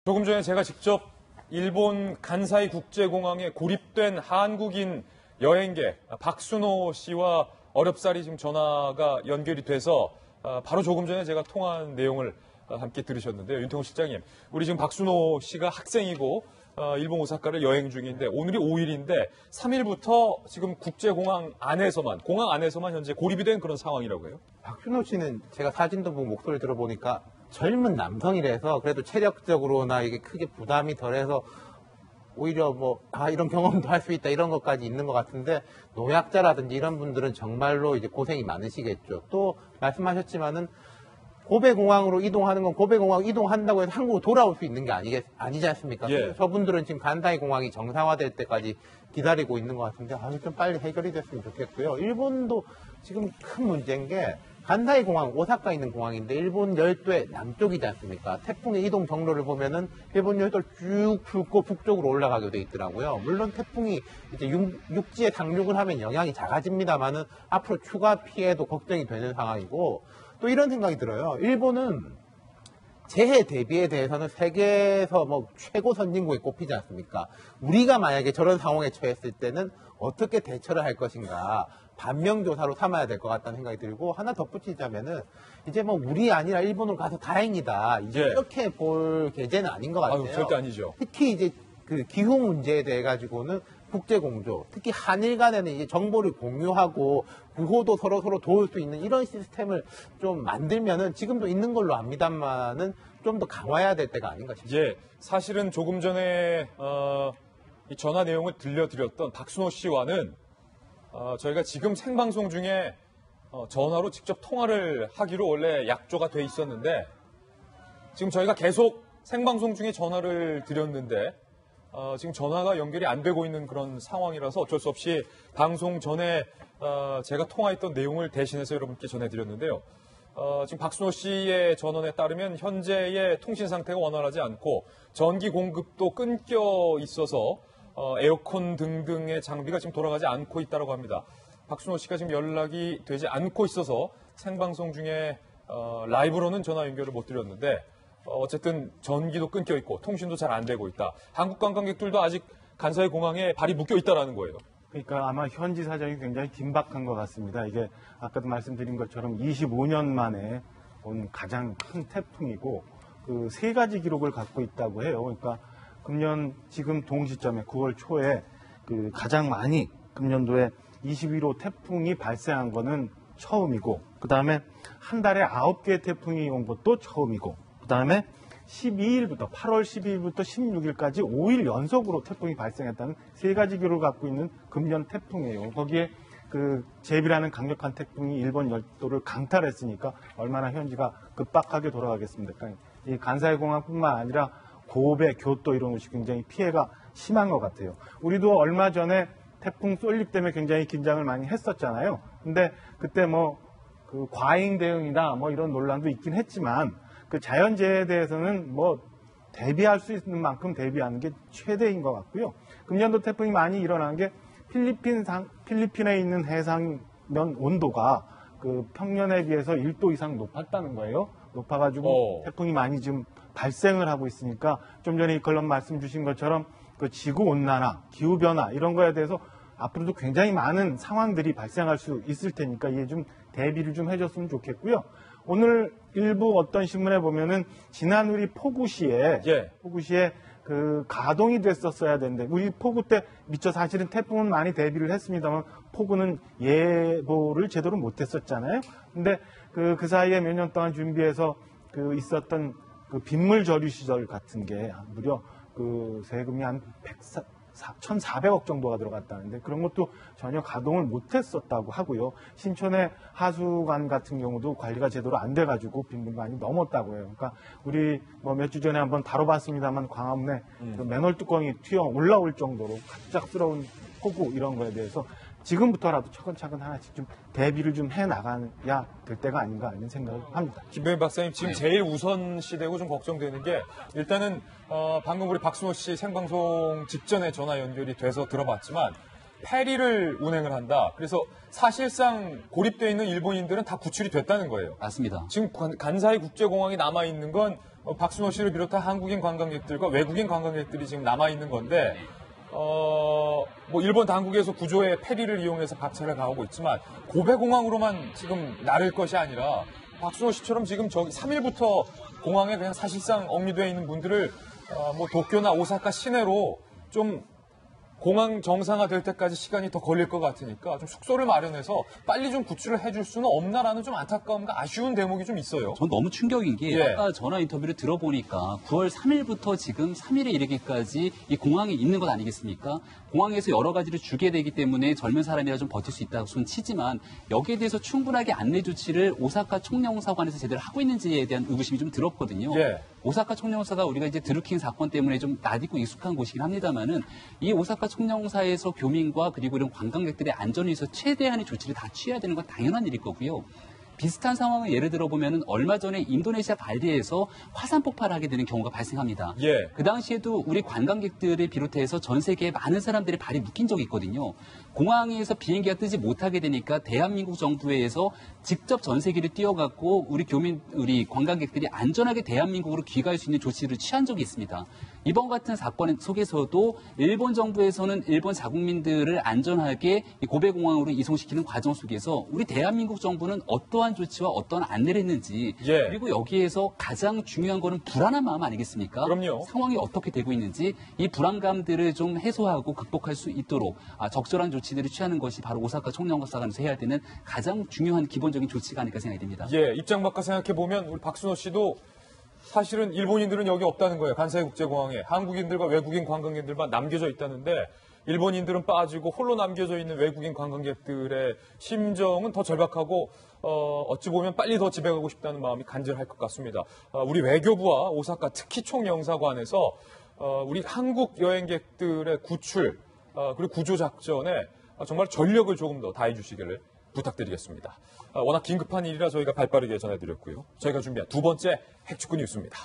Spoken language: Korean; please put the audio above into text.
조금 전에 제가 직접 일본 간사이 국제공항에 고립된 한국인 여행객 박순호 씨와 어렵사리 지금 전화가 연결이 돼서 바로 조금 전에 제가 통화한 내용을 함께 들으셨는데요. 윤태호 실장님, 우리 지금 박순호 씨가 학생이고 일본 오사카를 여행 중인데 오늘이 5일인데 3일부터 지금 국제공항 안에서만, 공항 안에서만 현재 고립이 된 그런 상황이라고 해요. 박순호 씨는 제가 사진도 보고 목소리 들어보니까 젊은 남성이라서 그래도 체력적으로나 이게 크게 부담이 덜해서 오히려 이런 경험도 할 수 있다 이런 것까지 있는 것 같은데, 노약자라든지 이런 분들은 정말로 이제 고생이 많으시겠죠. 또 말씀하셨지만은 고베공항으로 이동하는 건 고베공항 이동한다고 해서 한국으로 돌아올 수 있는 게 아니지 않습니까? 예. 저분들은 지금 간사이 공항이 정상화될 때까지 기다리고 있는 것 같은데 좀 빨리 해결이 됐으면 좋겠고요. 일본도 지금 큰 문제인 게 간사이 공항, 오사카에 있는 공항인데 일본 열도의 남쪽이지 않습니까? 태풍의 이동 경로를 보면은 일본 열도를 쭉 훑고 북쪽으로 올라가게 돼 있더라고요. 물론 태풍이 이제 육지에 상륙을 하면 영향이 작아집니다만은 앞으로 추가 피해도 걱정이 되는 상황이고, 또 이런 생각이 들어요. 일본은 재해 대비에 대해서는 세계에서 최고 선진국에 꼽히지 않습니까? 우리가 만약에 저런 상황에 처했을 때는 어떻게 대처를 할 것인가 반면교사로 삼아야 될 것 같다는 생각이 들고, 하나 덧붙이자면은 이제 우리 아니라 일본으로 가서 다행이다 이제 이렇게 볼 계제는 아닌 것 같아요. 절대 아니죠. 특히 이제 그 기후 문제에 대해 가지고는 국제공조, 특히 한일 간에는 이제 정보를 공유하고 구호도 서로 도울 수 있는 이런 시스템을 좀 만들면은, 지금도 있는 걸로 압니다만은 좀 더 강화해야 될 때가 아닌가 싶습니다. 예, 사실은 조금 전에 이 전화 내용을 들려드렸던 박순호 씨와는 저희가 지금 생방송 중에 전화로 직접 통화를 하기로 원래 약조가 돼 있었는데, 지금 저희가 계속 생방송 중에 전화를 드렸는데 지금 전화가 연결이 안 되고 있는 그런 상황이라서 어쩔 수 없이 방송 전에 제가 통화했던 내용을 대신해서 여러분께 전해드렸는데요. 지금 박순호 씨의 전원에 따르면 현재의 통신 상태가 원활하지 않고 전기 공급도 끊겨 있어서 에어컨 등등의 장비가 지금 돌아가지 않고 있다고 합니다. 박순호 씨가 지금 연락이 되지 않고 있어서 생방송 중에 라이브로는 전화 연결을 못 드렸는데, 어쨌든 전기도 끊겨 있고 통신도 잘 안 되고 있다. 한국 관광객들도 아직 간사이 공항에 발이 묶여 있다라는 거예요. 그러니까 아마 현지 사정이 굉장히 긴박한 것 같습니다. 이게 아까도 말씀드린 것처럼 25년 만에 온 가장 큰 태풍이고 그 세 가지 기록을 갖고 있다고 해요. 그러니까 금년 지금 동시점에 9월 초에 그 가장 많이 금년도에 21호 태풍이 발생한 거는 처음이고, 그 다음에 한 달에 9개의 태풍이 온 것도 처음이고, 그 다음에 12일부터 8월 12일부터 16일까지 5일 연속으로 태풍이 발생했다는 세 가지 기록을 갖고 있는 금년 태풍이에요. 거기에 그 제비라는 강력한 태풍이 일본 열도를 강탈했으니까 얼마나 현지가 급박하게 돌아가겠습니까? 그러니까 이 간사이 공항뿐만 아니라 고베, 교토 이런 곳이 굉장히 피해가 심한 것 같아요. 우리도 얼마 전에 태풍 쏠립 때문에 굉장히 긴장을 많이 했었잖아요. 근데 그때 그 과잉 대응이다 이런 논란도 있긴 했지만, 그 자연재해에 대해서는 대비할 수 있는 만큼 대비하는 게 최대인 것 같고요. 금년도 태풍이 많이 일어난 게 필리핀에 있는 해상면 온도가 그 평년에 비해서 1도 이상 높았다는 거예요. 높아가지고 태풍이 많이 지금 발생을 하고 있으니까, 좀 전에 이컬럼 말씀 주신 것처럼 그 지구 온난화, 기후 변화 이런 거에 대해서 앞으로도 굉장히 많은 상황들이 발생할 수 있을 테니까 이게 좀 대비를 좀 해줬으면 좋겠고요. 오늘 일부 어떤 신문에 보면은 지난 우리 폭우시에 그 가동이 됐었어야 되는데, 우리 폭우 때 미처 사실은 태풍은 많이 대비를 했습니다만 폭우는 예보를 제대로 못했었잖아요. 근데 그 사이에 몇 년 동안 준비해서 그 있었던 그 빗물 저류 시설 같은 게 무려 그 세금이 한 1,400억 정도가 들어갔다는데 그런 것도 전혀 가동을 못했었다고 하고요. 신촌의 하수관 같은 경우도 관리가 제대로 안 돼가지고 빗물이 많이 넘었다고 해요. 그러니까 우리 몇 주 전에 한번 다뤄봤습니다만 광화문에 그 맨홀 뚜껑이 튀어 올라올 정도로 갑작스러운 폭우 이런 거에 대해서 지금부터라도 차근차근 하나씩 좀 대비를 좀 해나가야 될 때가 아닌가 이런 생각을 합니다. 김병민 박사님, 지금 제일 우선시되고 좀 걱정되는 게, 일단은 방금 우리 박순호 씨 생방송 직전에 전화 연결이 돼서 들어봤지만 페리를 운행을 한다. 그래서 사실상 고립되어 있는 일본인들은 다 구출이 됐다는 거예요. 맞습니다. 지금 간사이 국제공항이 남아있는 건 박순호 씨를 비롯한 한국인 관광객들과 외국인 관광객들이 지금 남아있는 건데, 뭐 일본 당국에서 구조의 페리를 이용해서 박차를 가하고 있지만 고베공항으로만 지금 나를 것이 아니라 박순호 씨처럼 지금 저기 3일부터 공항에 그냥 사실상 억류되어 있는 분들을 뭐 도쿄나 오사카 시내로 좀 공항 정상화 될 때까지 시간이 더 걸릴 것 같으니까 좀 숙소를 마련해서 빨리 좀 구출을 해줄 수는 없나라는 좀 안타까움과 아쉬운 대목이 좀 있어요. 전 너무 충격인 게 예. 아까 전화 인터뷰를 들어보니까 9월 3일부터 지금 3일에 이르기까지 이 공항에 있는 것 아니겠습니까? 공항에서 여러 가지를 주게 되기 때문에 젊은 사람이라 좀 버틸 수 있다고 손 치지만 여기에 대해서 충분하게 안내 조치를 오사카 총영사관에서 제대로 하고 있는지에 대한 의구심이 좀 들었거든요. 예. 오사카 총영사가 우리가 이제 드루킹 사건 때문에 좀 낯익고 익숙한 곳이긴 합니다만은 이 오사카 총영사에서 교민과 그리고 이런 관광객들의 안전을 위해서 최대한의 조치를 다 취해야 되는 건 당연한 일일 거고요. 비슷한 상황을 예를 들어보면 얼마 전에 인도네시아 발리에서 화산 폭발을 하게 되는 경우가 발생합니다. 예. 그 당시에도 우리 관광객들을 비롯해서 전 세계에 많은 사람들이 발이 묶인 적이 있거든요. 공항에서 비행기가 뜨지 못하게 되니까 대한민국 정부에서 직접 전세기를 띄워갖고 우리 교민, 우리 관광객들이 안전하게 대한민국으로 귀가할 수 있는 조치를 취한 적이 있습니다. 이번 같은 사건 속에서도 일본 정부에서는 일본 자국민들을 안전하게 고베공항으로 이송시키는 과정 속에서 우리 대한민국 정부는 어떠한 조치와 어떠한 안내를 했는지 예. 그리고 여기에서 가장 중요한 거는 불안한 마음 아니겠습니까? 그럼요. 상황이 어떻게 되고 있는지 이 불안감들을 좀 해소하고 극복할 수 있도록 적절한 조치들을 취하는 것이 바로 오사카 총영사관에서 해야 되는 가장 중요한 기본적인 조치가 아닐까 생각이 듭니다. 예, 입장 바꿔 생각해보면 우리 박순호 씨도 사실은 일본인들은 여기 없다는 거예요. 간사이 국제공항에. 한국인들과 외국인 관광객들만 남겨져 있다는데 일본인들은 빠지고 홀로 남겨져 있는 외국인 관광객들의 심정은 더 절박하고 어찌 보면 빨리 더 집에 가고 싶다는 마음이 간절할 것 같습니다. 우리 외교부와 오사카 특히 총영사관에서 우리 한국 여행객들의 구출 그리고 구조 작전에 정말 전력을 조금 더 다해 주시기를 부탁드리겠습니다. 워낙 긴급한 일이라 저희가 발빠르게 전해드렸고요. 저희가 준비한 두 번째 핵축구 뉴스입니다.